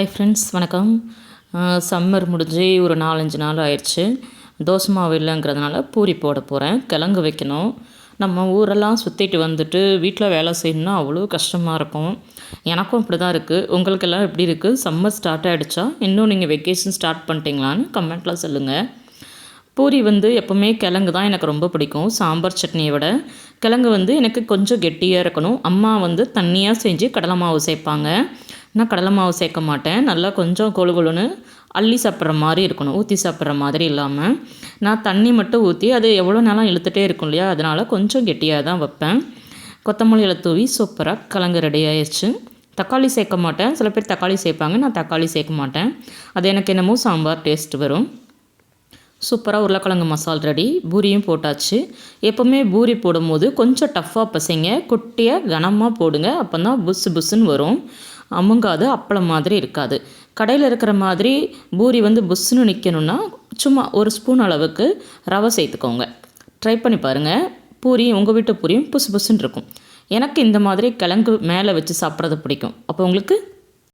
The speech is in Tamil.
ஹாய் ஃப்ரெண்ட்ஸ், வணக்கம். சம்மர் முடிஞ்சு ஒரு 4-5 நாள் ஆயிடுச்சு. தோசை மாவு இல்லைங்கிறதுனால பூரி போட போகிறேன். கிழங்கு வைக்கணும். நம்ம ஊரெல்லாம் சுற்றிட்டு வந்துட்டு வீட்டில் வேலை செய்யணும்னா அவ்வளோ கஷ்டமாக இருக்கும். எனக்கும் அப்படி தான் இருக்குது. உங்களுக்கெல்லாம் எப்படி இருக்குது? சம்மர் ஸ்டார்ட் ஆகிடுச்சா? இன்னும் நீங்கள் வெக்கேஷன் ஸ்டார்ட் பண்ணிட்டீங்களான்னு கமெண்ட்டில் சொல்லுங்கள். பூரி எப்போவுமே கிழங்கு தான் எனக்கு ரொம்ப பிடிக்கும். சாம்பார் சட்னியை விட கிழங்கு எனக்கு கொஞ்சம் கெட்டியாக இருக்கணும். அம்மா தண்ணியாக செஞ்சு கடலை மாவு சேர்ப்பாங்க. நான் கடலை மாவு சேர்க்க மாட்டேன். நல்லா கொஞ்சம் கொழு கொழுன்னு அள்ளி சாப்பிட்ற மாதிரி இருக்கணும், ஊற்றி சாப்பிட்ற மாதிரி இல்லாமல். நான் தண்ணி மட்டும் ஊற்றி அது எவ்வளோ நேரம் இழுத்துகிட்டே இருக்கும் இல்லையா, அதனால் கொஞ்சம் கெட்டியாக தான் வைப்பேன். கொத்தமல்லி இலை தூவி சூப்பராக கிழங்கு ரெடி ஆயிடுச்சு. தக்காளி சேர்க்க மாட்டேன். சில பேர் தக்காளி சேர்ப்பாங்க, நான் தக்காளி சேர்க்க மாட்டேன். அது எனக்கு என்னமோ சாம்பார் டேஸ்ட் வரும். சூப்பராக உருளைக்கிழங்கு மசால் ரெடி. பூரியும் போட்டாச்சு. எப்போவுமே பூரி போடும்போது கொஞ்சம் டஃப்பாக பசைங்க, குட்டியாக கனமாக போடுங்க. அப்போ தான் புஸ்ஸு புஸ்ஸுன்னு வரும், அமுங்காது, அப்பளம் மாதிரி இருக்காது. கடையில் இருக்கிற மாதிரி பூரி புஸ்ஸுன்னு நிற்கணுன்னா சும்மா ஒரு ஸ்பூன் அளவுக்கு ரவை சேர்த்துக்கோங்க. ட்ரை பண்ணி பாருங்கள். பூரி உங்கள் வீட்டு பூரியும் புசு புஸ்ஸுன்னு இருக்கும். எனக்கு இந்த மாதிரி கிழங்கு மேலே வச்சு சாப்பிட்றது பிடிக்கும். அப்போ உங்களுக்கு